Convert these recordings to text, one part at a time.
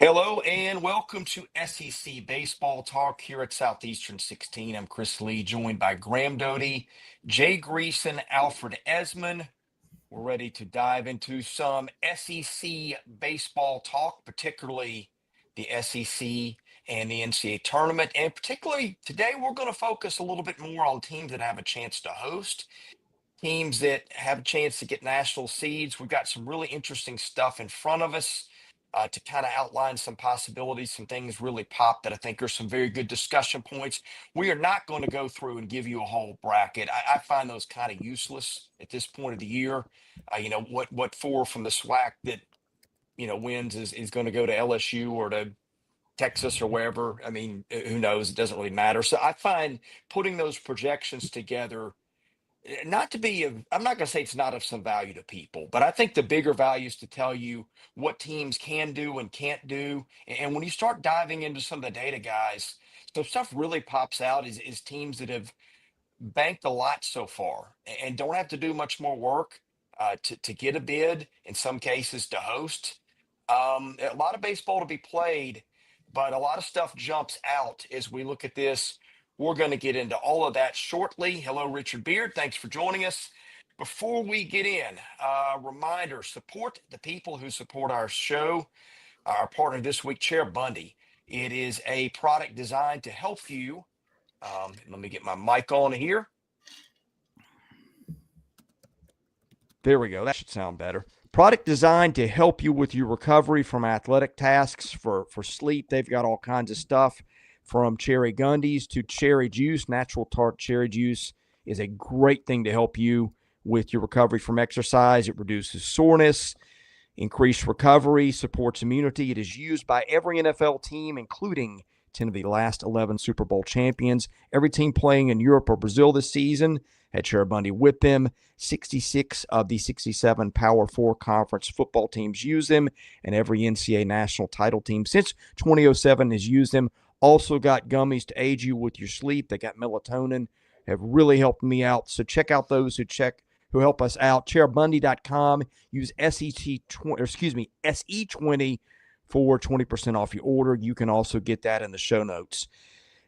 Hello and welcome to SEC Baseball Talk here at Southeastern 16. I'm Chris Lee, joined by Graham Doty, Jay Greason, Alfred Esmond. We're ready to dive into some SEC baseball talk, particularly the SEC and the NCAA tournament. And particularly today, we're going to focus a little bit more on teams that have a chance to host, teams that have a chance to get national seeds. We've got some really interesting stuff in front of us to kind of outline some possibilities, some things really pop that I think are some very good discussion points. We are not going to go through and give you a whole bracket. I find those kind of useless at this point of the year. What four from the SWAC that wins is going to go to LSU or to Texas or wherever. I mean, who knows? It doesn't really matter. So I find putting those projections together not to be I'm not going to say it's not of some value to people, but I think the bigger value is to tell you what teams can do and can't do. And when you start diving into some of the data, guys, so stuff really pops out is teams that have banked a lot so far and don't have to do much more work to get a bid, in some cases to host. A lot of baseball to be played, but a lot of stuff jumps out as we look at this. We're going to get into all of that shortly. Hello, Richard Beard. Thanks for joining us. Before we get in, reminder, support the people who support our show. Our partner this week, Chair Bundy. It is a product designed to help you. Let me get my mic on here. There we go. That should sound better. Product designed to help you with your recovery from athletic tasks, for sleep. They've got all kinds of stuff from cherry gundies to cherry juice. Natural tart cherry juice is a great thing to help you with your recovery from exercise. It reduces soreness, increased recovery, supports immunity. It is used by every NFL team, including 10 of the last 11 Super Bowl champions. Every team playing in Europe or Brazil this season had Chair Bundy with them. 66 of the 67 Power 4 conference football teams use them, and every NCAA national title team since 2007 has used them. Also got gummies to aid you with your sleep. They got melatonin, have really helped me out. So check out those who help us out. ChairBundy.com. Use SE20 for 20% off your order. You can also get that in the show notes.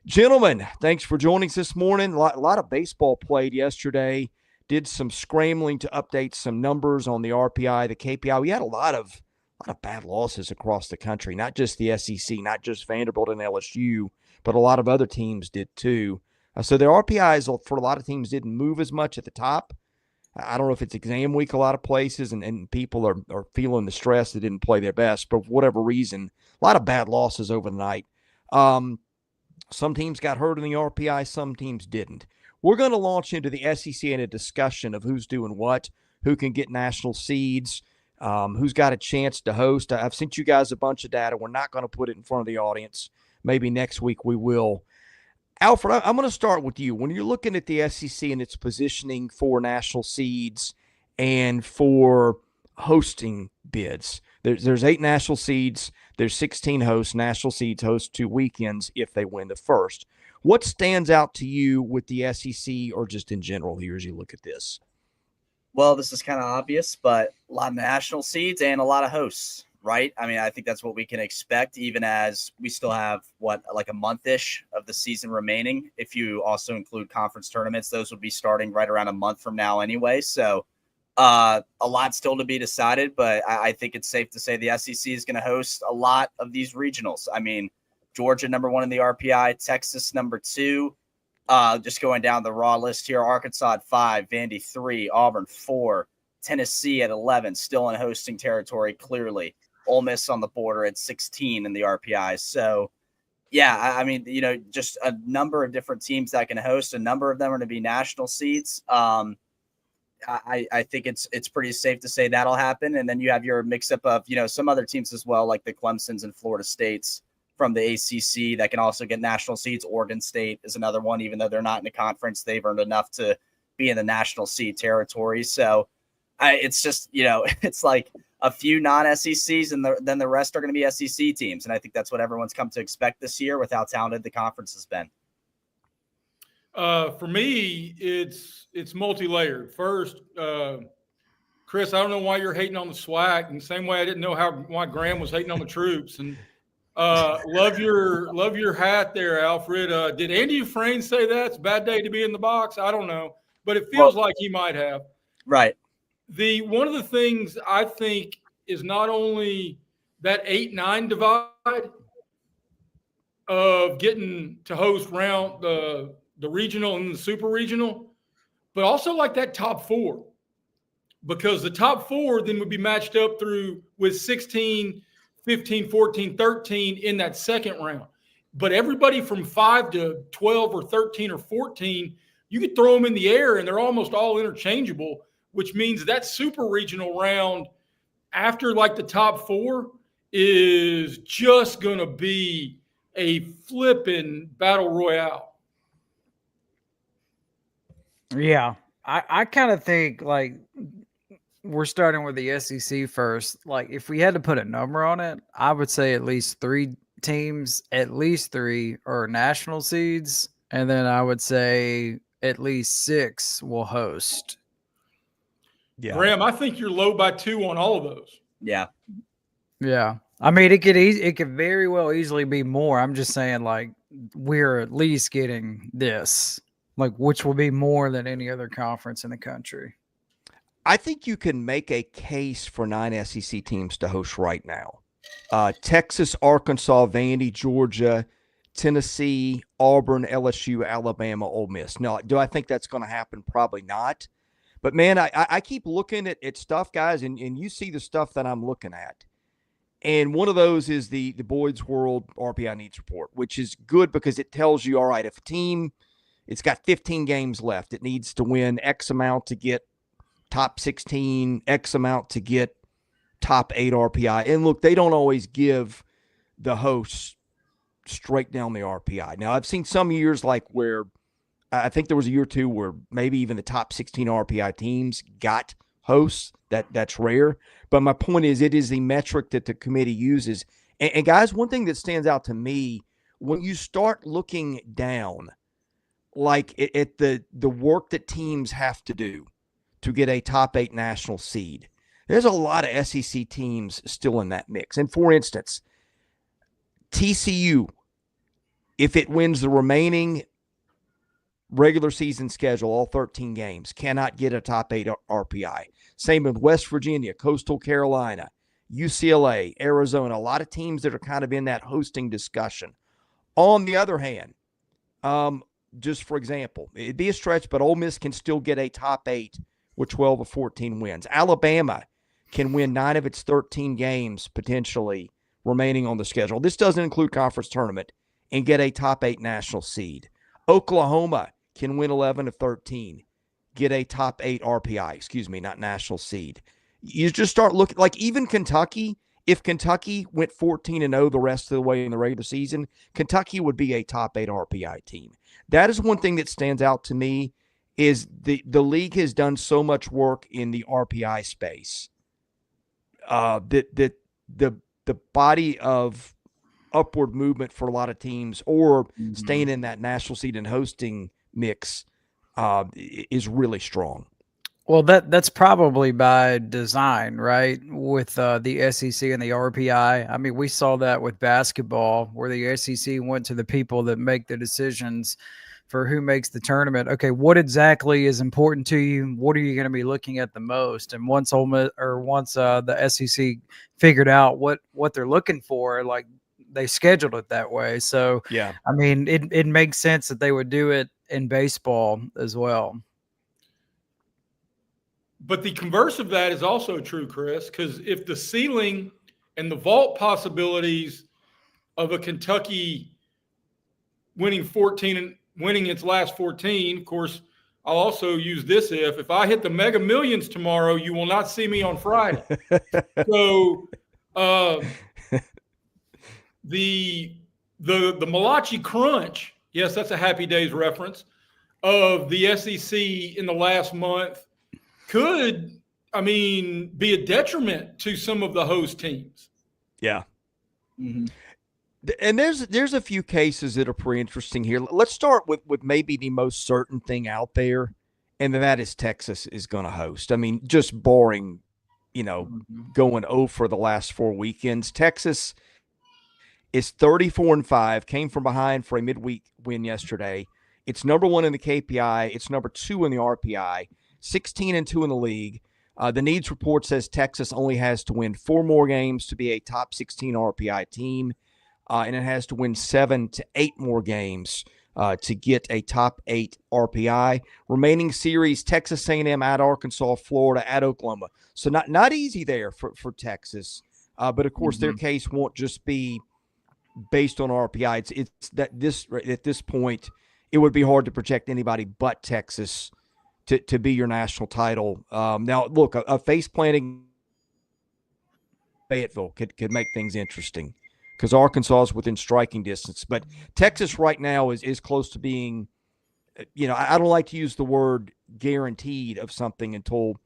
Gentlemen, thanks for joining us this morning. A lot of baseball played yesterday. Did some scrambling to update some numbers on the RPI, the KPI. We had a lot of bad losses across the country, not just the SEC, not just Vanderbilt and LSU, but a lot of other teams did too. So the RPIs for a lot of teams didn't move as much at the top. I don't know if it's exam week a lot of places and people are feeling the stress. They didn't play their best, but for whatever reason, a lot of bad losses over the night. Some teams got hurt in the RPI, some teams didn't. We're going to launch into the SEC in a discussion of who's doing what, who can get national seeds, who's got a chance to host. I've sent you guys a bunch of data. We're not going to put it in front of the audience. Maybe next week we will. Alfred, I'm going to start with you. When you're looking at the SEC and its positioning for national seeds and for hosting bids, there's 8 national seeds. There's 16 hosts. National seeds host 2 weekends if they win the first. What stands out to you with the SEC or just in general here as you look at this? Well, this is kind of obvious, but a lot of national seeds and a lot of hosts, right? I mean, I think that's what we can expect, even as we still have, like a month-ish of the season remaining. If you also include conference tournaments, those would be starting right around a month from now anyway. So a lot still to be decided, but I think it's safe to say the SEC is going to host a lot of these regionals. I mean, Georgia, number 1 in the RPI, Texas, number 2. Just going down the raw list here, Arkansas at 5, Vandy 3, Auburn 4, Tennessee at 11, still in hosting territory, clearly. Ole Miss on the border at 16 in the RPI. So, yeah, I mean, just a number of different teams that can host. A number of them are going to be national seeds. I think it's pretty safe to say that'll happen. And then you have your mix-up of, some other teams as well, like the Clemsons and Florida States from the ACC that can also get national seeds. Oregon State is another one. Even though they're not in the conference, they've earned enough to be in the national seed territory. So it's just, it's like a few non-SECs and then the rest are going to be SEC teams. And I think that's what everyone's come to expect this year with how talented the conference has been. For me, it's multi-layered. First, Chris, I don't know why you're hating on the SWAC, and the same way I didn't know why Graham was hating on the troops. And Love your hat there, Alfred. Did Andy Dufresne say that? It's a bad day to be in the box? I don't know, but it feels like he might have. Right. One of the things I think is not only that 8-9 divide of getting to host round the regional and the super regional, but also like that top four, because the top four then would be matched up through with 16, 15, 14, 13 in that second round. But everybody from 5 to 12 or 13 or 14, you could throw them in the air and they're almost all interchangeable, which means that super regional round after like the top four is just going to be a flipping battle royale. Yeah. I kind of think like we're starting with the SEC first. Like if we had to put a number on it, I would say at least 3 teams, at least 3 are national seeds. And then I would say at least 6 will host. Yeah. Graham, I think you're low by 2 on all of those. Yeah. Yeah. I mean, it could very well easily be more. I'm just saying like we're at least getting this, like which will be more than any other conference in the country. I think you can make a case for 9 SEC teams to host right now. Texas, Arkansas, Vandy, Georgia, Tennessee, Auburn, LSU, Alabama, Ole Miss. Now, do I think that's going to happen? Probably not. But, man, I keep looking at stuff, guys, and you see the stuff that I'm looking at. And one of those is the Boyd's World RPI Needs Report, which is good because it tells you, all right, if a team, it's got 15 games left, it needs to win X amount to get top 16, X amount to get top 8 RPI. And look, they don't always give the hosts straight down the RPI. Now, I've seen some years like where I think there was a year or two where maybe even the top 16 RPI teams got hosts. That's rare. But my point is, it is the metric that the committee uses. And guys, one thing that stands out to me, when you start looking down, like at the work that teams have to do to get a top 8 national seed, there's a lot of SEC teams still in that mix. And for instance, TCU, if it wins the remaining regular season schedule, all 13 games, cannot get a top 8 RPI. Same with West Virginia, Coastal Carolina, UCLA, Arizona, a lot of teams that are kind of in that hosting discussion. On the other hand, just for example, it'd be a stretch, but Ole Miss can still get a top 8 with 12 or 14 wins. Alabama can win 9 of its 13 games potentially remaining on the schedule. This doesn't include conference tournament, and get a top 8 national seed. Oklahoma can win 11 of 13, get a top 8 RPI, not national seed. You just start looking, like even Kentucky, if Kentucky went 14-0 the rest of the way in the regular season, Kentucky would be a top 8 RPI team. That is one thing that stands out to me, is the league has done so much work in the RPI space. That the body of upward movement for a lot of teams, or staying in that national seed and hosting mix, is really strong. Well, that's probably by design, right? With the SEC and the RPI. I mean, we saw that with basketball, where the SEC went to the people that make the decisions for who makes the tournament. Okay, what exactly is important to you? What are you going to be looking at the most? And once the SEC figured out what they're looking for, like they scheduled it that way. So yeah, I mean, it makes sense that they would do it in baseball as well. But the converse of that is also true, Chris, because if the ceiling and the vault possibilities of a Kentucky winning 14 and winning its last 14, of course, I'll also use this if I hit the Mega Millions tomorrow, you will not see me on Friday. So the Malachi Crunch, yes, that's a Happy Days reference, of the SEC in the last month could, be a detriment to some of the host teams. Yeah. Mm-hmm. And there's a few cases that are pretty interesting here. Let's start with maybe the most certain thing out there, and that is Texas is going to host. I mean, just barring, going 0 for the last 4 weekends. Texas is 34-5, came from behind for a midweek win yesterday. It's number 1 in the KPI. It's number 2 in the RPI, 16-2 in the league. The needs report says Texas only has to win 4 more games to be a top 16 RPI team, and it has to win 7 to 8 more games to get a top 8 RPI. Remaining series, Texas A&M at Arkansas, Florida at Oklahoma. So not easy there for Texas. But, of course, their case won't just be based on RPI. It's that this at this point, it would be hard to project anybody but Texas to be your national title. Now, look, a face planting Fayetteville could make things interesting because Arkansas is within striking distance. But Texas right now is close to being, I don't like to use the word guaranteed of something until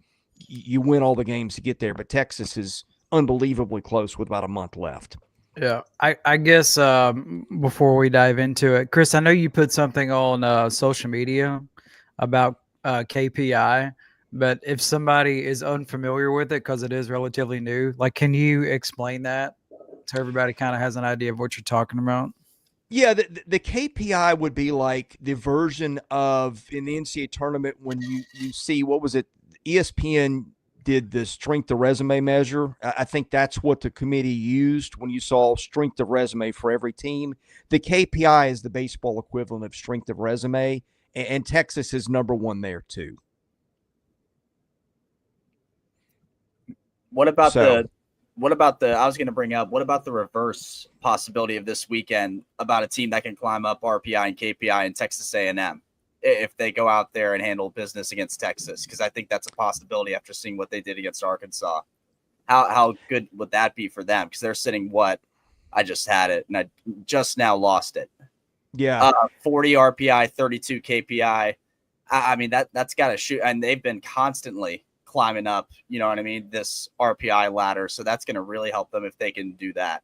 you win all the games to get there. But Texas is unbelievably close with about a month left. Yeah, I guess before we dive into it, Chris, I know you put something on social media about KPI, but if somebody is unfamiliar with it because it is relatively new, like, can you explain that so everybody kind of has an idea of what you're talking about? Yeah, the KPI would be like the version of in the NCAA tournament when you see, what was it, ESPN did the strength of resume measure. I think that's what the committee used when you saw strength of resume for every team. The KPI is the baseball equivalent of strength of resume, and Texas is number 1 there too. What about I was going to bring up, what about the reverse possibility of this weekend about a team that can climb up RPI and KPI in Texas A&M if they go out there and handle business against Texas? Because I think that's a possibility after seeing what they did against Arkansas. How good would that be for them? Because they're sitting I just had it and I just now lost it. Yeah. 40 RPI, 32 KPI. I mean, that's got to shoot. And they've been constantly climbing up, you know what I mean, this RPI ladder. So that's going to really help them if they can do that.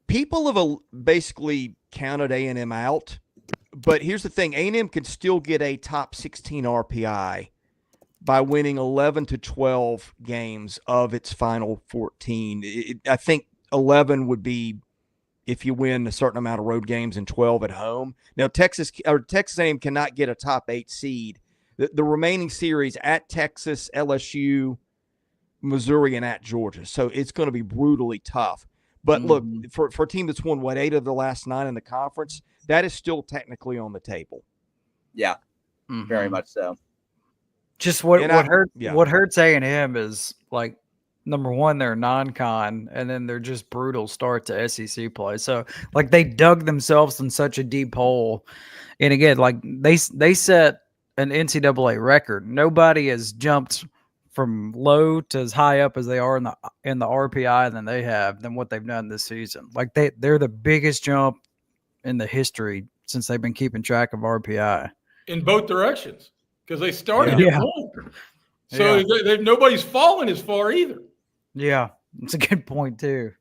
People have basically counted A&M out, but here's the thing. A&M can still get a top 16 RPI by winning 11 to 12 games of its final 14. I think 11 would be if you win a certain amount of road games and 12 at home. Now, Texas A&M cannot get a top 8 seed. The remaining series at Texas, LSU, Missouri, and at Georgia. So it's going to be brutally tough. But look, for a team that's won, 8 of the last 9 in the conference, that is still technically on the table. Yeah, very much so. Just what hurts A&M is, like, number 1, they're non-con, and then they're just brutal start to SEC play. So, like, they dug themselves in such a deep hole. And again, like, they set an NCAA record. Nobody has jumped from low to as high up as they are in the RPI than what they've done this season. Like, they're the biggest jump in the history since they've been keeping track of RPI in both directions, because they started at 1. So nobody's fallen as far either. Yeah, that's a good point too.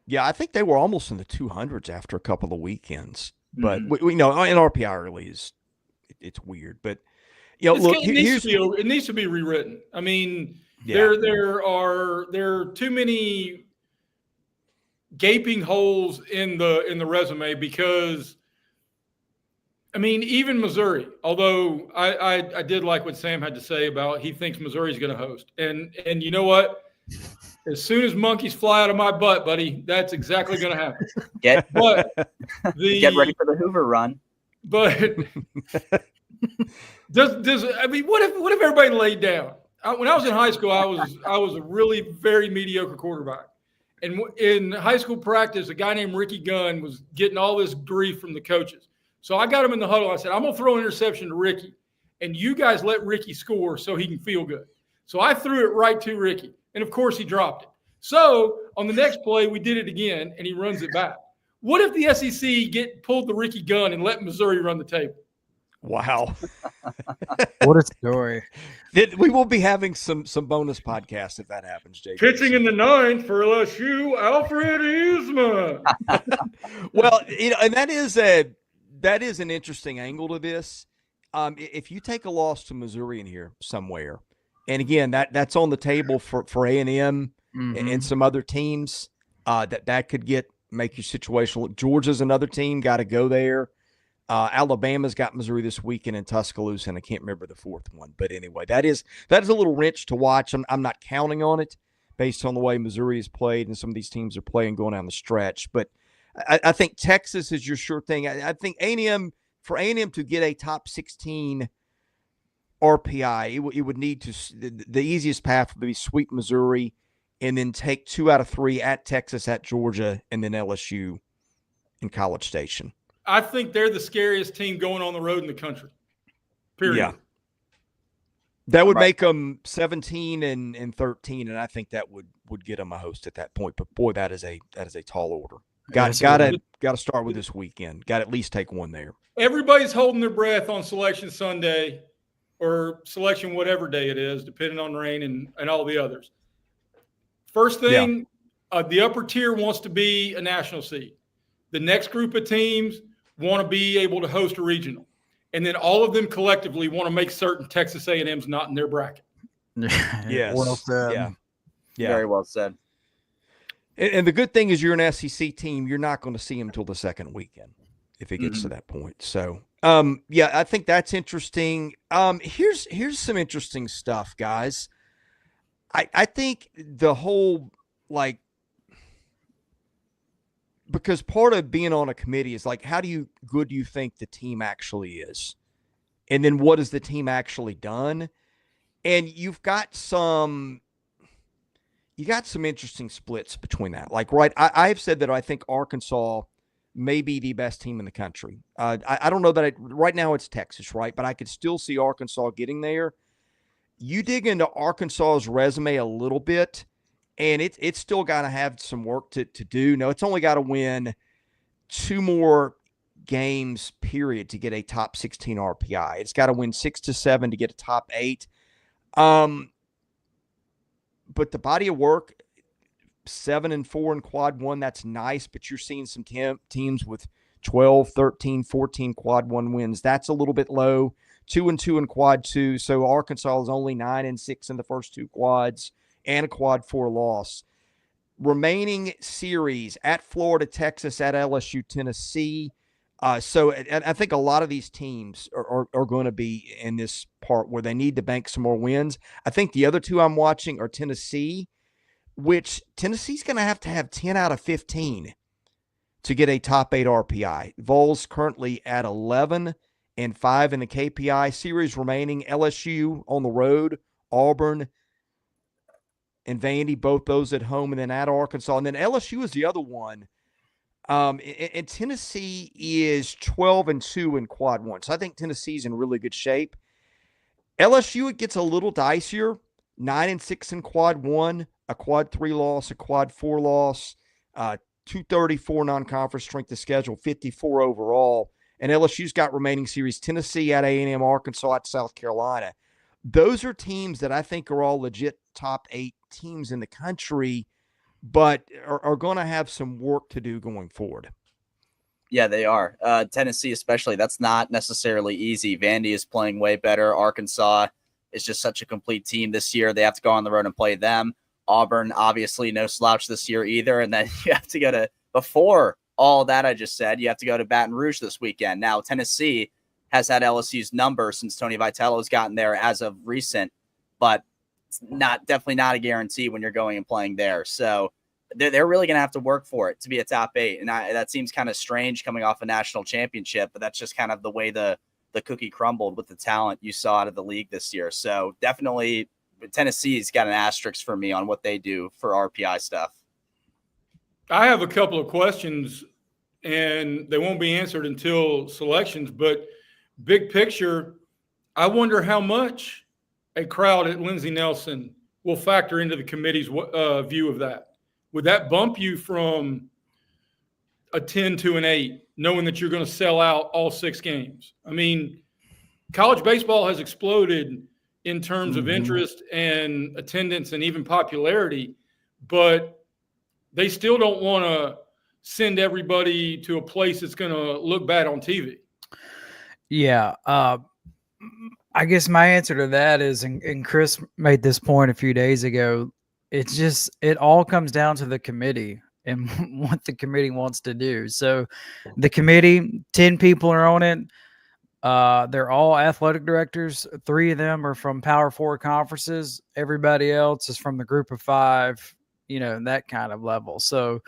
Yeah, I think they were almost in the 200s after a couple of weekends. But we know in RPI early it's weird. But look, it needs to be rewritten. I mean, there are too many gaping holes in the resume because, I mean, even Missouri, although I did like what Sam had to say about he thinks Missouri's going to host. And you know what? As soon as monkeys fly out of my butt, buddy, that's exactly going to happen. Get ready for the Hoover run. But what if everybody laid down? When I was in high school, I was a really very mediocre quarterback. And in high school practice, a guy named Ricky Gunn was getting all this grief from the coaches. So I got him in the huddle. I said, I'm going to throw an interception to Ricky, and you guys let Ricky score so he can feel good. So I threw it right to Ricky, and of course he dropped it. So on the next play, we did it again, and he runs it back. What if the SEC pulled the Ricky Gunn and let Missouri run the table? Wow. What a story. We will be having some bonus podcasts if that happens, Jake. Pitching in the 9th for LSU, Alfred Isma. Well, and that is an interesting angle to this. If you take a loss to Missouri in here somewhere, and again, that's on the table for A&M and some other teams, that could get make your situation look. Georgia's another team, got to go there. Alabama's got Missouri this weekend in Tuscaloosa, and I can't remember the fourth one. But anyway, that is a little wrench to watch. I'm not counting on it based on the way Missouri has played and some of these teams are playing going down the stretch. But I think Texas is your sure thing. I think A&M, for A&M to get a top 16 RPI, it would need to – the easiest path would be sweep Missouri and then take 2 out of 3 at Texas, at Georgia, and then LSU in College Station. I think they're the scariest team going on the road in the country. Period. Yeah. That would make them 17 and 13, and I think that would get them a host at that point. But boy, that is a tall order. Got to start with this weekend. Got to at least take one there. Everybody's holding their breath on Selection Sunday or Selection whatever day it is, depending on rain and all the others. First thing, the upper tier wants to be a national seed. The next group of teams want to be able to host a regional. And then all of them collectively want to make certain Texas A&M's not in their bracket. Yes. Well said. Yeah. Very well said. And the good thing is you're an SEC team. You're not going to see them until the second weekend if it gets to that point. So, I think that's interesting. Here's some interesting stuff, guys. I think the whole, because part of being on a committee is how good do you think the team actually is? And then what has the team actually done? And you've got some interesting splits between that. I've said that I think Arkansas may be the best team in the country. I don't know that right now it's Texas, right? But I could still see Arkansas getting there. You dig into Arkansas's resume a little bit, and it's still got to have some work to do. No, it's only got to win 2 more games, period, to get a top 16 RPI. It's got to win 6 to 7 to get a top 8. But the body of work, 7-4 in quad 1, that's nice, but you're seeing some teams with 12, 13, 14 quad 1 wins. That's a little bit low. 2-2 in quad 2. So Arkansas is only 9-6 in the first 2 quads and a quad 4 loss. Remaining series at Florida, Texas, at LSU, Tennessee. So I think a lot of these teams are going to be in this part where they need to bank some more wins. I think the other 2 I'm watching are Tennessee, which Tennessee's going to have 10 out of 15 to get a top 8 RPI. Vols currently at 11-5 in the KPI. Series remaining, LSU on the road, Auburn and Vandy, both those at home, and then at Arkansas. And then LSU is the other one. And Tennessee is 12-2 in quad 1. So I think Tennessee's in really good shape. LSU, it gets a little dicier. 9-6 in quad 1, a quad 3 loss, a quad 4 loss, 234 non-conference strength of schedule, 54 overall. And LSU's got remaining series, Tennessee at A&M, Arkansas at South Carolina. Those are teams that I think are all legit top 8 teams in the country, but are going to have some work to do going forward. Yeah, they are. Tennessee especially, that's not necessarily easy. Vandy is playing way better. Arkansas is just such a complete team this year. They have to go on the road and play them. Auburn, obviously, no slouch this year either. And then you have to go to, before all that I just said, you have to go to Baton Rouge this weekend. Now, Tennessee has had LSU's number since Tony Vitello's gotten there as of recent, but it's definitely not a guarantee when you're going and playing there. So they're really going to have to work for it to be a top 8. And that seems kind of strange coming off a national championship, but that's just kind of the way the cookie crumbled with the talent you saw out of the league this year. So definitely Tennessee's got an asterisk for me on what they do for RPI stuff. I have a couple of questions, and they won't be answered until selections, but big picture, I wonder how much a crowd at Lindsey Nelson will factor into the committee's view of that. Would that bump you from a 10 to an 8, knowing that you're going to sell out all 6 games? I mean, college baseball has exploded in terms of interest and attendance and even popularity, but they still don't want to send everybody to a place that's going to look bad on TV. Yeah. I guess my answer to that is, and Chris made this point a few days ago, it all comes down to the committee. and what the committee wants to do. So the committee, 10 people are on it. They're all athletic directors. 3 of them are from Power 4 conferences. Everybody else is from the group of 5, that kind of level. So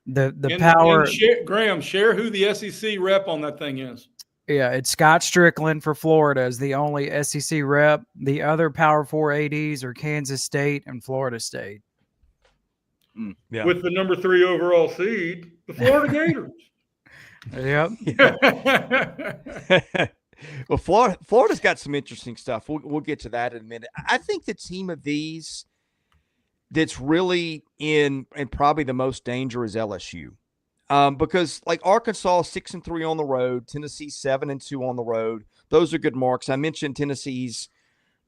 the power. And Graham, share who the SEC rep on that thing is. Yeah, it's Scott Strickland for Florida is the only SEC rep. The other Power 4 ADs are Kansas State and Florida State. Yeah. With the number 3 overall seed, the Florida Gators. Yep. Well, Florida's got some interesting stuff. We'll get to that in a minute. I think the team of these that's really in probably the most danger is LSU. Because like Arkansas 6-3 on the road, Tennessee 7-2 on the road. Those are good marks. I mentioned Tennessee's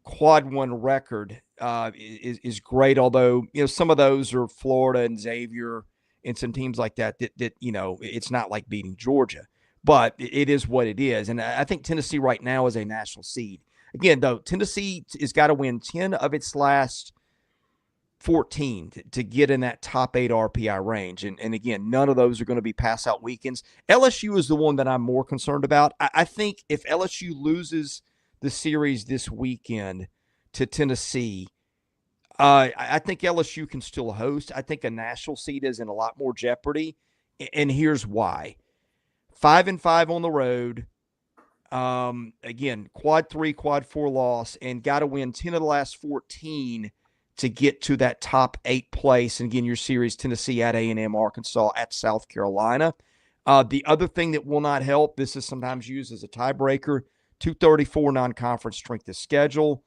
quad 1 record is great, although some of those are Florida and Xavier and some teams like that it's not like beating Georgia, but it is what it is. And I think Tennessee right now is a national seed. Again, though, Tennessee has got to win 10 of its last 14 to get in that top 8 RPI range. And again, none of those are going to be pass out weekends. LSU is the one that I'm more concerned about. I think if LSU loses the series this weekend to Tennessee, I think LSU can still host. I think a national seed is in a lot more jeopardy. And here's why. 5-5 on the road. Again, quad 3, quad 4 loss, and got to win 10 of the last 14 to get to that top 8 place. And again, your series, Tennessee at A&M, Arkansas at South Carolina. The other thing that will not help, this is sometimes used as a tiebreaker, 234 non-conference strength of schedule.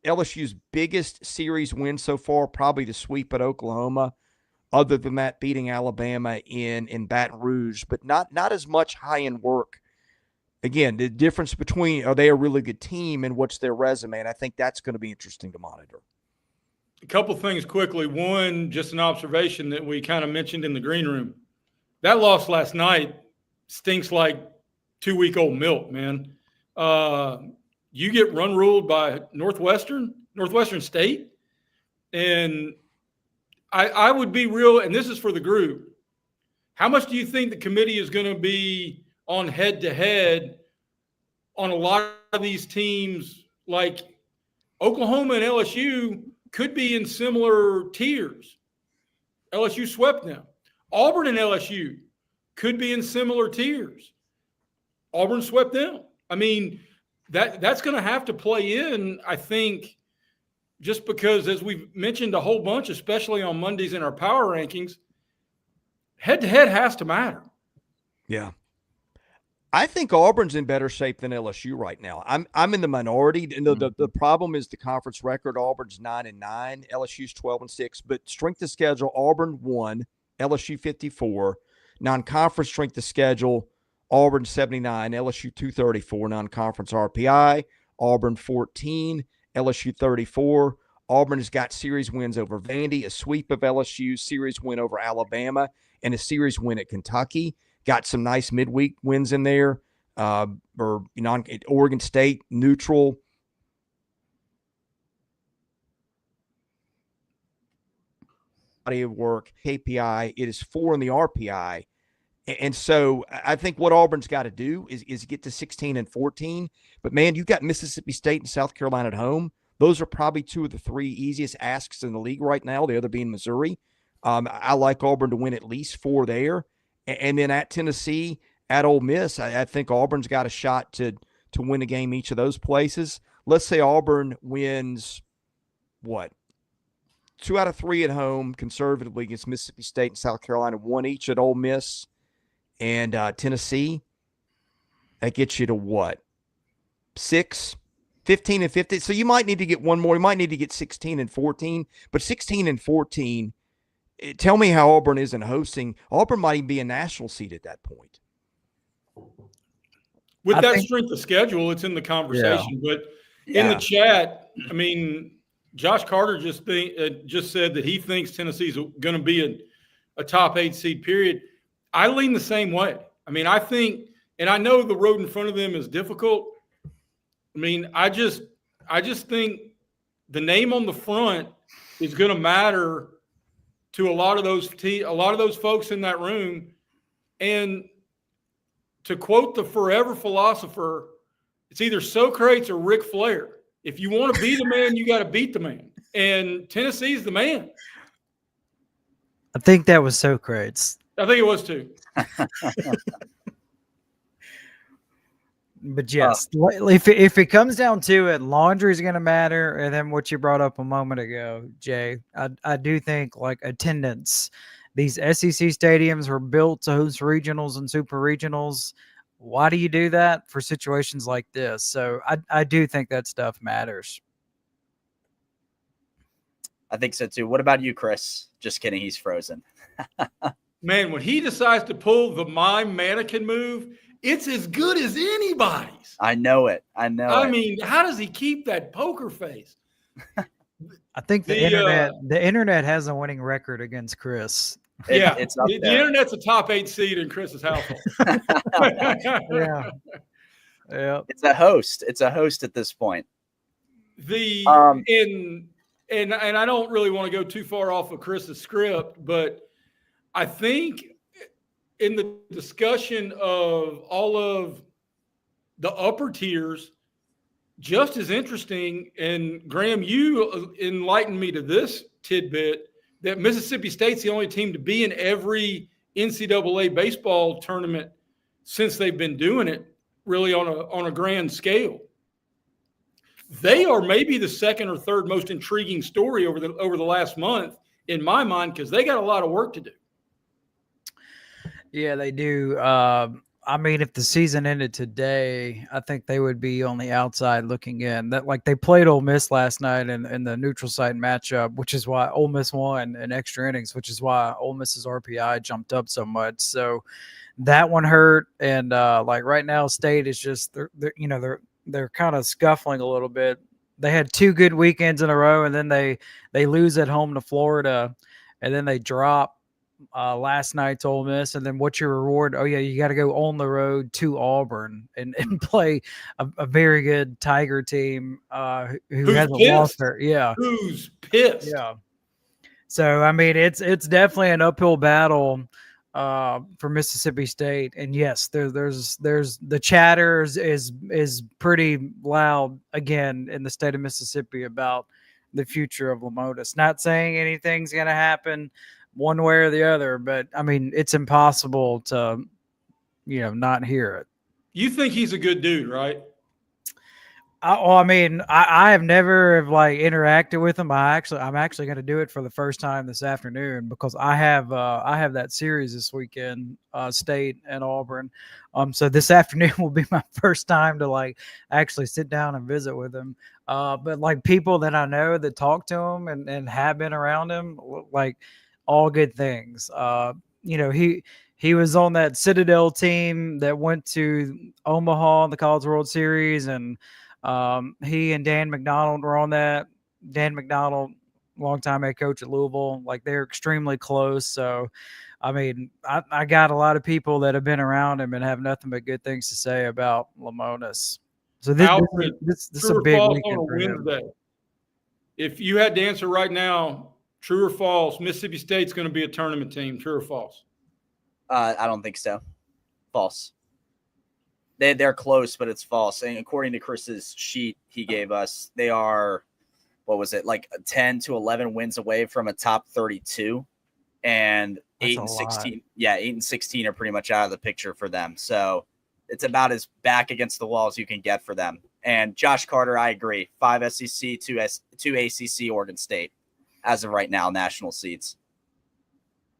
LSU's biggest series win so far, probably the sweep at Oklahoma. Other than that, beating Alabama in Baton Rouge, but not as much high-end work. Again, the difference between are they a really good team and what's their resume, and I think that's going to be interesting to monitor. A couple things quickly. One, just an observation that we kind of mentioned in the green room. That loss last night stinks like 2-week-old milk, man. You get run ruled by Northwestern State, and I would be real, and this is for the group. How much do you think the committee is going to be on head-to-head on a lot of these teams? Like Oklahoma and LSU could be in similar tiers. LSU swept them. Auburn and LSU could be in similar tiers. Auburn swept them. I mean, that's going to have to play in, I think, just because, as we've mentioned a whole bunch, especially on Mondays in our power rankings, head-to-head has to matter. Yeah. I think Auburn's in better shape than LSU right now. I'm in the minority. And the problem is the conference record. Auburn's 9-9, LSU's 12-6. But strength of schedule, Auburn 1, LSU 54. Non-conference strength of schedule, Auburn 79, LSU 234. Non-conference RPI, Auburn 14, LSU 34. Auburn has got series wins over Vandy, a sweep of LSU, series win over Alabama, and a series win at Kentucky. Got some nice midweek wins in there. Oregon State, neutral. Body of work, KPI. It is 4 in the RPI. And so I think what Auburn's got to do is get to 16-14. But, man, you've got Mississippi State and South Carolina at home. Those are probably 2 of the 3 easiest asks in the league right now, the other being Missouri. I like Auburn to win at least 4 there. And then at Tennessee, at Ole Miss, I think Auburn's got a shot to win a game each of those places. Let's say Auburn wins, 2 out of 3 at home conservatively against Mississippi State and South Carolina, 1 each at Ole Miss and Tennessee. That gets you to 6, 15-15. So you might need to get one more. You might need to get 16-14. But 16-14, tell me how Auburn isn't hosting. Auburn might even be a national seed at that point. With that strength of schedule, it's in the conversation. Yeah. But in the chat, I mean, Josh Carter just said that he thinks Tennessee's going to be a top 8 seed, period. I lean the same way. I mean, I think, and I know the road in front of them is difficult. I mean, I just think the name on the front is going to matter to a lot of those folks in that room. And to quote the forever philosopher, it's either Socrates or Ric Flair. If you want to be the man, you got to beat the man. And Tennessee's the man. I think that was Socrates. I think it was too. But yes, if it comes down to it, laundry is going to matter. And then what you brought up a moment ago, Jay, I do think like attendance. These SEC stadiums were built to host regionals and super regionals. Why do you do that? For situations like this. So I do think that stuff matters. I think so too. What about you, Chris? Just kidding. He's frozen. Man, when he decides to pull the mime mannequin move, it's as good as anybody's. I know it. I mean, how does he keep that poker face? I think the internet has a winning record against Chris. It's up the there. internet's a top 8 seed in Chris's household. Yeah. It's a host. It's a host at this point. And I don't really want to go too far off of Chris's script, but I think in the discussion of all of the upper tiers, just as interesting, and Graham, you enlightened me to this tidbit, that Mississippi State's the only team to be in every NCAA baseball tournament since they've been doing it, really on a grand scale. They are maybe the second or third most intriguing story over the last month in my mind, because they got a lot of work to do. Yeah, they do. I mean, if the season ended today, I think they would be on the outside looking in. That like they played Ole Miss last night in the neutral site matchup, which is why Ole Miss won in extra innings, which is why Ole Miss's RPI jumped up so much. So that one hurt, and like right now, State is just they're kind of scuffling a little bit. They had 2 good weekends in a row, and then they lose at home to Florida, and then they drop last night to Ole Miss. And then what's your reward? Oh yeah, you got to go on the road to Auburn and play a very good Tiger team who hasn't lost there. Yeah, who's pissed? Yeah. So I mean, it's definitely an uphill battle for Mississippi State. And yes, there's the chatter is pretty loud again in the state of Mississippi about the future of Lamotas. Not saying anything's going to happen one way or the other, but I mean, it's impossible to, not hear it. You think he's a good dude, right? I have never interacted with him. I'm actually going to do it for the first time this afternoon because I have that series this weekend, State and Auburn. So this afternoon will be my first time to actually sit down and visit with him. But people that I know that talk to him and have been around him, all good things. He was on that Citadel team that went to Omaha in the College World Series, and he and Dan McDonald were on that. Dan McDonald, longtime head coach at Louisville, they're extremely close. So, I mean, I got a lot of people that have been around him and have nothing but good things to say about Lamonas. So this is a big weekend for him. If you had to answer right now, true or false, Mississippi State's going to be a tournament team, true or false? I don't think so. False. They're close, but it's false. And according to Chris's sheet he gave us, they are, 10 to 11 wins away from a top 32, and That's 8 and 16. Yeah, 8 and 16 are pretty much out of the picture for them. So it's about as back against the wall as you can get for them. And Josh Carter, I agree. 5 SEC, 2 ACC, Oregon State as of right now, national seeds.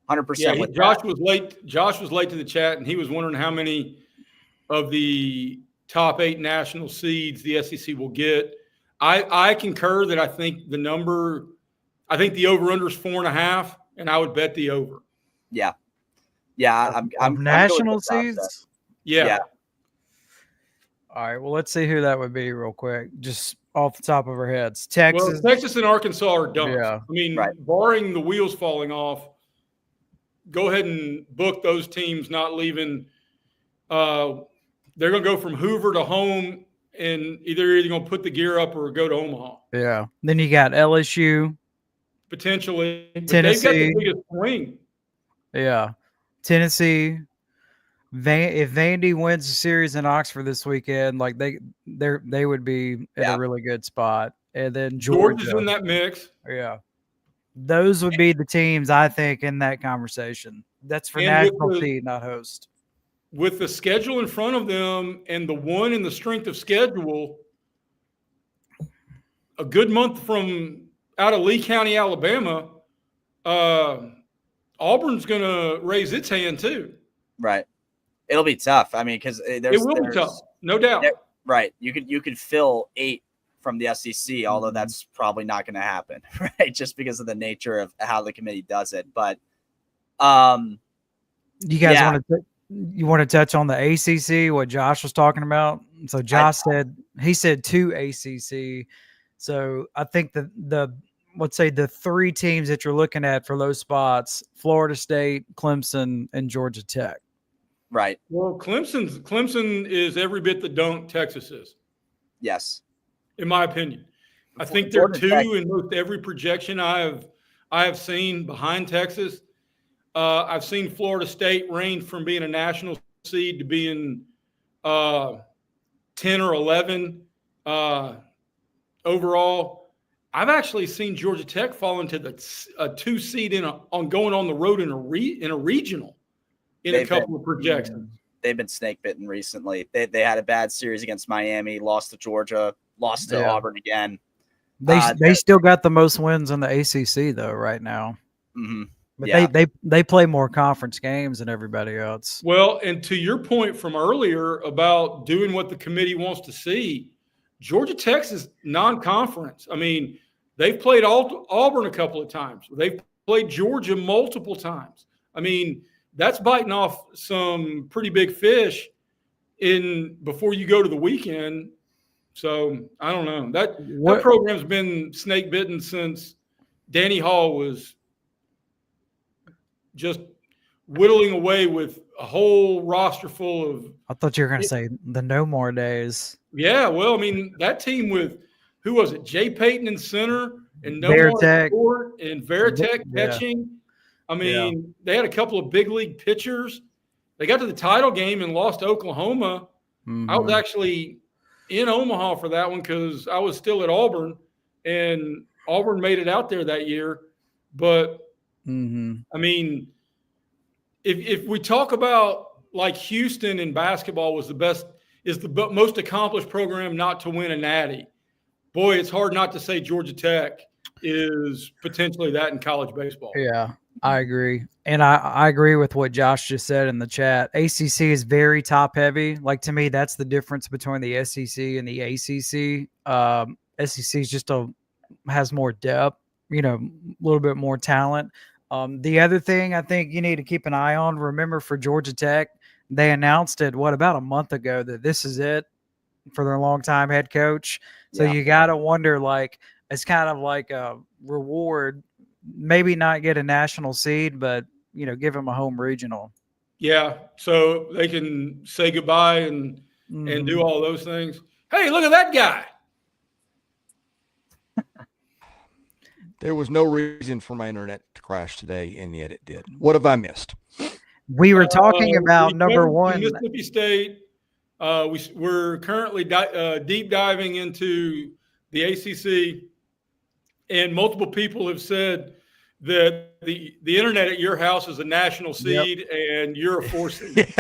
100%. Yeah, Josh was late. Josh was late to the chat, and he was wondering how many of the top 8 national seeds the SEC will get. I concur that I think the over-under is 4.5, and I would bet the over. Yeah. Yeah. I'm national seeds? Yeah. All right. Well, let's see who that would be real quick. Just off the top of our heads. Texas. Well, Texas and Arkansas are done. Yeah. I mean, barring the wheels falling off, go ahead and book those teams not leaving. They're going to go from Hoover to home, and either going to put the gear up or go to Omaha. Yeah. Then you got LSU, potentially. But Tennessee. they've got the biggest swing. Yeah. Tennessee. If Vandy wins the series in Oxford this weekend, like they would be in a really good spot. And then Georgia's Georgia. in that mix. Yeah. Those would be the teams, I think, in that conversation. That's for And national seed, not host. With the schedule in front of them and the one in the strength of schedule, a good month from out of Lee County, Alabama, Auburn's going to raise its hand too. Right. It'll be tough. I mean, because it will be tough, no doubt. Right. You could fill 8 from the SEC, although that's probably not going to happen, right? Just because of the nature of how the committee does it. But you guys want to touch on the ACC? What Josh was talking about? So Josh said 2 ACC. So I think let's say the 3 teams that you're looking at for those spots: Florida State, Clemson, and Georgia Tech. Right. Well, Clemson is every bit the dunk Texas is. Yes. In my opinion. I think they're 2 in most every projection I have seen behind Texas. I've seen Florida State range from being a national seed to being 10 or 11 overall. I've actually seen Georgia Tech fall into the 2 seed on going on the road in a regional in a couple of projections. They've been snake bitten recently. They had a bad series against Miami, lost to Georgia, lost to Auburn again. They still got the most wins in the ACC though right now. Mm-hmm. But they play more conference games than everybody else. Well, and to your point from earlier about doing what the committee wants to see, Georgia Tech's is non-conference. I mean, they've played Auburn a couple of times. They've played Georgia multiple times. I mean, that's biting off some pretty big fish before you go to the weekend. So I don't know. That program's been snake bitten since Danny Hall was just whittling away with a whole roster full of. I thought you were going to say the no more days. Yeah, well, I mean that team with who was it? Jay Payton in center and no Veritek. more and Veritek catching. I mean, they had a couple of big league pitchers. They got to the title game and lost to Oklahoma. Mm-hmm. I was actually in Omaha for that one because I was still at Auburn, and Auburn made it out there that year. But I mean, if we talk about like Houston in basketball is the most accomplished program not to win a natty. Boy, it's hard not to say Georgia Tech is potentially that in college baseball. Yeah, I agree. And I agree with what Josh just said in the chat. ACC is very top heavy. Like to me, that's the difference between the SEC and the ACC. SEC is just has more depth, a little bit more talent. The other thing I think you need to keep an eye on, remember for Georgia Tech, they announced it, about a month ago that this is it for their longtime head coach. So you got to wonder, like, it's kind of like a reward, maybe not get a national seed, but, give them a home regional. Yeah, so they can say goodbye and do all those things. Hey, look at that guy. There was no reason for my internet to crash today, and yet it did. What have I missed? We were talking about number one. Mississippi State. We're currently deep diving into the ACC, and multiple people have said that the internet at your house is a national seed, and you're a 4 seed.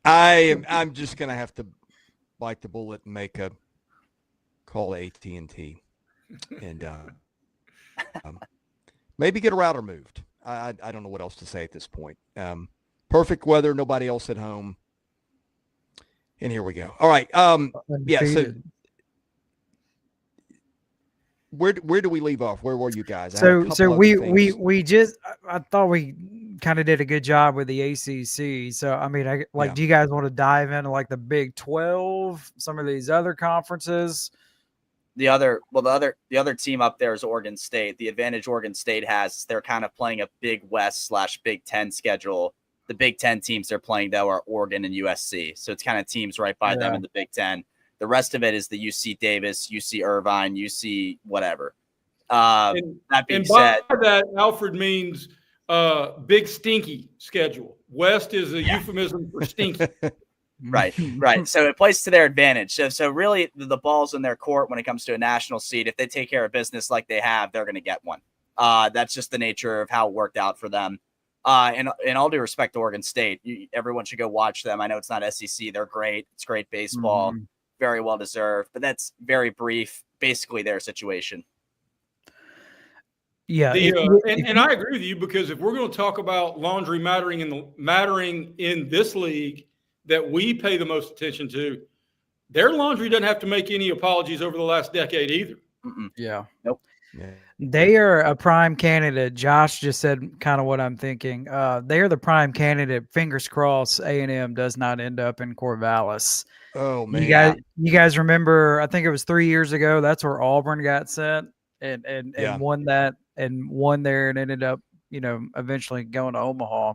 I'm just going to have to bite the bullet and make a call AT&T. And maybe get a router moved. I don't know what else to say at this point. Perfect weather, nobody else at home. And here we go. All right. So where do we leave off? Where were you guys? So we just I thought we kind of did a good job with the ACC. So I mean, do you guys want to dive into like the Big 12, some of these other conferences? The other team up there is Oregon State. The advantage Oregon State has is they're kind of playing a Big West / Big Ten schedule. The Big Ten teams they're playing, though, are Oregon and USC. So it's kind of teams right by them in the Big Ten. The rest of it is the UC Davis, UC Irvine, UC whatever. That being And by said, that, Alfred means big stinky schedule. West is a euphemism for stinky. right. So it plays to their advantage. So really, the ball's in their court when it comes to a national seed. If they take care of business like they have, they're going to get one. That's just the nature of how it worked out for them. And in all due respect to Oregon State, everyone should go watch them. I know it's not SEC. They're great. It's great baseball. Very well deserved. But that's very brief, basically their situation. Yeah. And I agree with you, because if we're going to talk about laundry mattering in this league that we pay the most attention to, their laundry doesn't have to make any apologies over the last decade either. Yeah. Nope. Yeah. They are a prime candidate. Josh just said kind of what I'm thinking. They are the prime candidate. Fingers crossed A&M does not end up in Corvallis. Oh, man. You guys remember, I think it was 3 years ago, that's where Auburn got sent and won that and won there and ended up, eventually going to Omaha.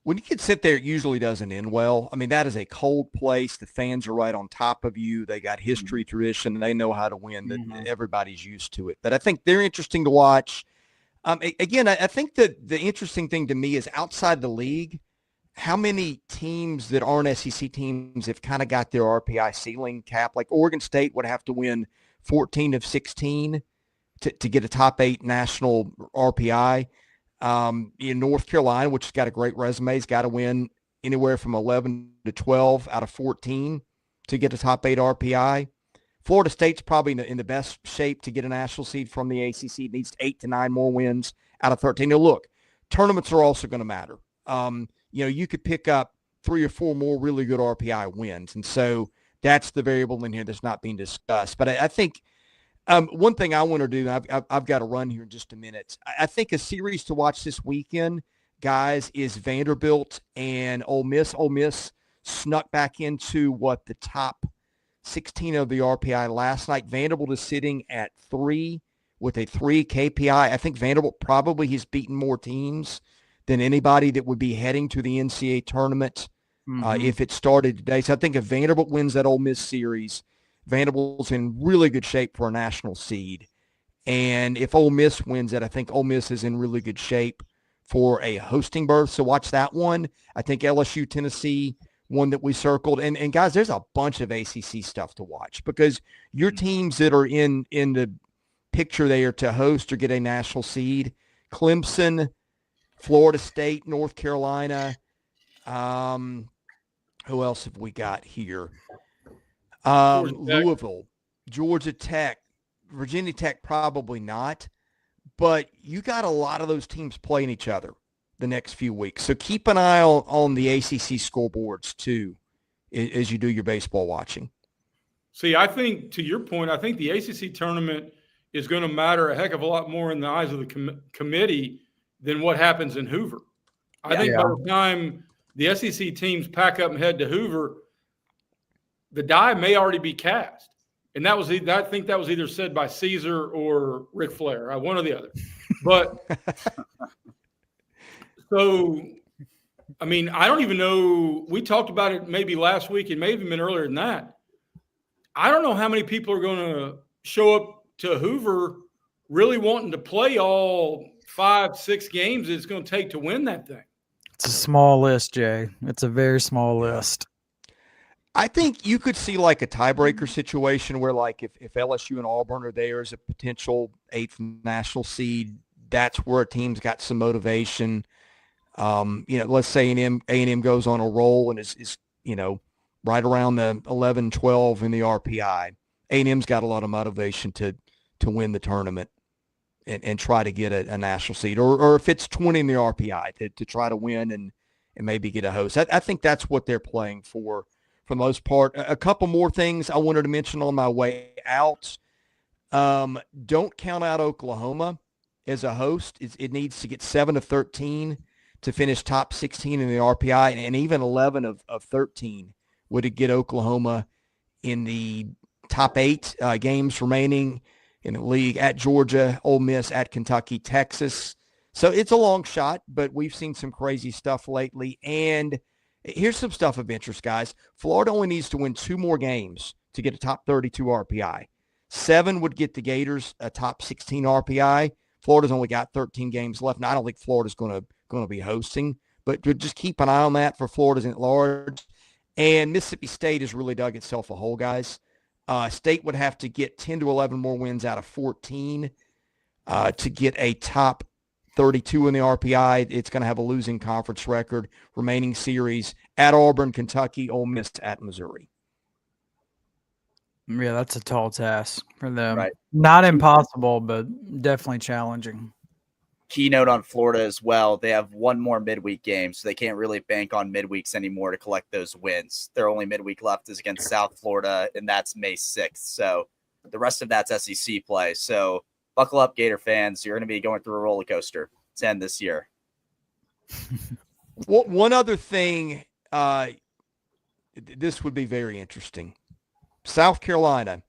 When you can sit there, it usually doesn't end well. I mean, that is a cold place. The fans are right on top of you. They got history, tradition. They know how to win. Everybody's used to it. But I think they're interesting to watch. Again, I think that the interesting thing to me is outside the league, how many teams that aren't SEC teams have kind of got their RPI ceiling cap. Like Oregon State would have to win 14 of 16 to get a top 8 national RPI. In North Carolina, which has got a great resume, has got to win anywhere from 11 to 12 out of 14 to get a top 8 RPI. Florida State's probably in the best shape to get a national seed from the ACC. It needs 8 to 9 more wins out of 13. Now, look, tournaments are also going to matter. You could pick up 3 or 4 more really good RPI wins, and so that's the variable in here that's not being discussed. But I think one thing I want to do, I've got to run here in just a minute. I think a series to watch this weekend, guys, is Vanderbilt and Ole Miss. Ole Miss snuck back into the top 16 of the RPI last night. Vanderbilt is sitting at 3 with a 3 KPI. I think Vanderbilt probably has beaten more teams than anybody that would be heading to the NCAA tournament if it started today. So I think if Vanderbilt wins that Ole Miss series, Vanderbilt's in really good shape for a national seed. And if Ole Miss wins it, I think Ole Miss is in really good shape for a hosting berth. So watch that one. I think LSU, Tennessee, one that we circled. And guys, there's a bunch of ACC stuff to watch because your teams that are in the picture there to host or get a national seed, Clemson, Florida State, North Carolina. Who else have we got here? Louisville, Georgia Tech, Virginia Tech, probably not. But you got a lot of those teams playing each other the next few weeks. So keep an eye on the ACC scoreboards, too, as you do your baseball watching. See, I think, to your point, I think the ACC tournament is going to matter a heck of a lot more in the eyes of the committee than what happens in Hoover. I think by the time the SEC teams pack up and head to Hoover, the die may already be cast. And I think that was either said by Caesar or Ric Flair, one or the other. But so, I mean, I don't even know. We talked about it maybe last week. It may have even been earlier than that. I don't know how many people are going to show up to Hoover really wanting to play all 5-6 games it's going to take to win that thing. It's a small list, Jay. It's a very small list. I think you could see like a tiebreaker situation where like if LSU and Auburn are there as a potential 8th national seed, that's where a team's got some motivation. Let's say A&M goes on a roll and is right around the 11-12 in the RPI. A&M's got a lot of motivation to win the tournament and try to get a national seed, or if it's 20 in the RPI to try to win and maybe get a host. I think that's what they're playing for the most part. A couple more things I wanted to mention on my way out. Don't count out Oklahoma as a host. It needs to get 7 of 13 to finish top 16 in the RPI, and even 11 of 13 would it get Oklahoma in the top 8 games remaining in the league at Georgia, Ole Miss, at Kentucky, Texas. So it's a long shot, but we've seen some crazy stuff lately. And here's some stuff of interest, guys. Florida only needs to win 2 more games to get a top 32 RPI. 7 would get the Gators a top 16 RPI. Florida's only got 13 games left. Now, I don't think Florida's going to be hosting, but just keep an eye on that for Florida's at large. And Mississippi State has really dug itself a hole, guys. State would have to get 10 to 11 more wins out of 14 to get a top 32 in the RPI. It's going to have a losing conference record. Remaining series at Auburn, Kentucky, Ole Miss at Missouri. Yeah, that's a tall task for them. Right. Not impossible, but definitely challenging. Keynote on Florida as well. They have one more midweek game, so they can't really bank on midweeks anymore to collect those wins. Their only midweek left is against South Florida, and that's May 6th. So the rest of that's SEC play. So buckle up, Gator fans. You're going to be going through a roller coaster to end this year. One other thing, this would be very interesting. South Carolina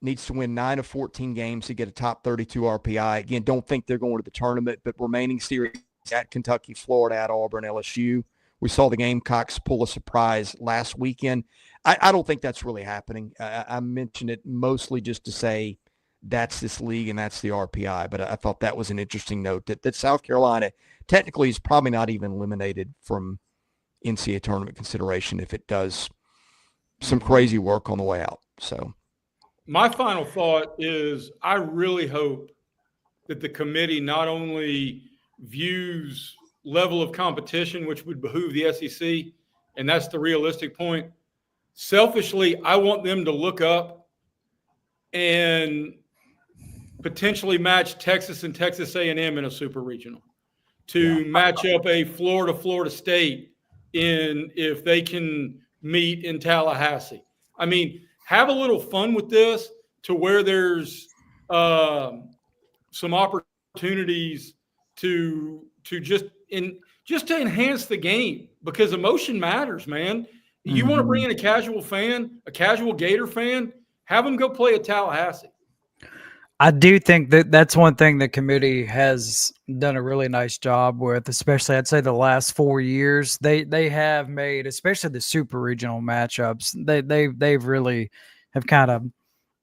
needs to win 9 of 14 games to get a top 32 RPI. Again, don't think they're going to the tournament, but remaining series at Kentucky, Florida, at Auburn, LSU. We saw the Gamecocks pull a surprise last weekend. I don't think that's really happening. I mentioned it mostly just to say that's this league and that's the RPI, but I thought that was an interesting note that South Carolina technically is probably not even eliminated from NCAA tournament consideration if it does some crazy work on the way out. So my final thought is I really hope that the committee not only views level of competition, which would behoove the SEC, and that's the realistic point. Selfishly, I want them to look up and potentially match Texas and Texas A&M in a super regional, to match up a Florida State in if they can meet in Tallahassee. I mean, have a little fun with this to where there's some opportunities to just to enhance the game, because emotion matters, man. You want to bring in a casual fan, a casual Gator fan, have them go play at Tallahassee. I do think that that's one thing the committee has done a really nice job with, especially I'd say the last 4 years. They have made, especially the super regional matchups, they've really have kind of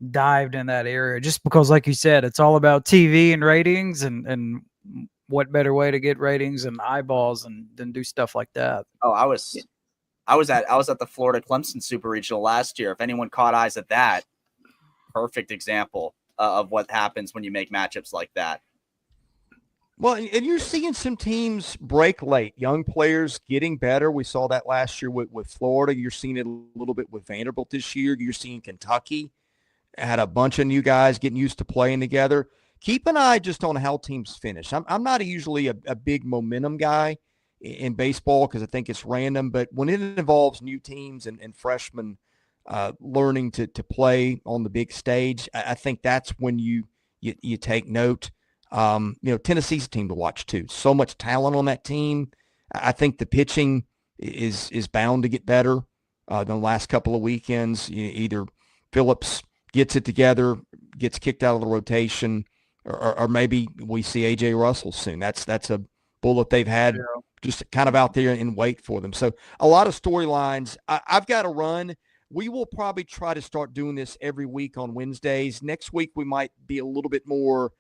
dived in that area, just because, like you said, it's all about TV and ratings, and what better way to get ratings and eyeballs than do stuff like that. Oh, I was at the Florida Clemson Super Regional last year. If anyone caught eyes at that, perfect example of what happens when you make matchups like that. Well, and you're seeing some teams break late, young players getting better. We saw that last year with Florida. You're seeing it a little bit with Vanderbilt this year. You're seeing Kentucky had a bunch of new guys getting used to playing together. Keep an eye just on how teams finish. I'm not usually a big momentum guy in baseball because I think it's random, but when it involves new teams and freshmen learning to play on the big stage, I think that's when you take note. Tennessee's a team to watch too. So much talent on that team. I think the pitching is bound to get better than the last couple of weekends. Either Phillips gets it together, gets kicked out of the rotation, or maybe we see A.J. Russell soon. That's a bullet they've had just kind of out there in wait for them. So a lot of storylines. I've got to run. We will probably try to start doing this every week on Wednesdays. Next week we might be a little bit more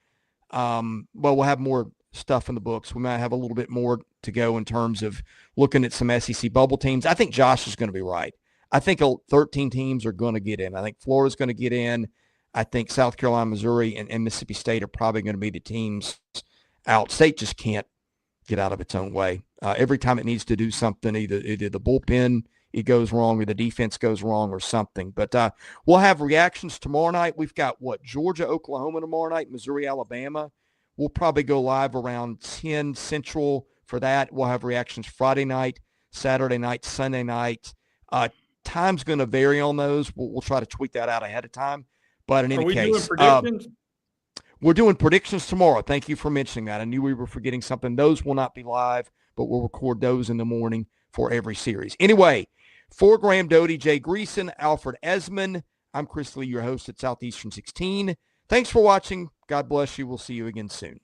we'll have more stuff in the books. We might have a little bit more to go in terms of looking at some SEC bubble teams. I think Josh is going to be right. I think 13 teams are going to get in. I think Florida's going to get in. I think South Carolina, Missouri, and Mississippi State are probably going to be the teams out. State just can't get out of its own way. Every time it needs to do something, either the bullpen it goes wrong or the defense goes wrong or something. But we'll have reactions tomorrow night. We've got, Georgia, Oklahoma tomorrow night, Missouri, Alabama. We'll probably go live around 10 Central for that. We'll have reactions Friday night, Saturday night, Sunday night. Time's going to vary on those. We'll try to tweet that out ahead of time. But in any case, doing predictions? We're doing predictions tomorrow. Thank you for mentioning that. I knew we were forgetting something. Those will not be live, but we'll record those in the morning for every series. Anyway, for Graham Doty, Jay Greason, Alfred Esmond, I'm Chris Lee, your host at Southeastern 16. Thanks for watching. God bless you. We'll see you again soon.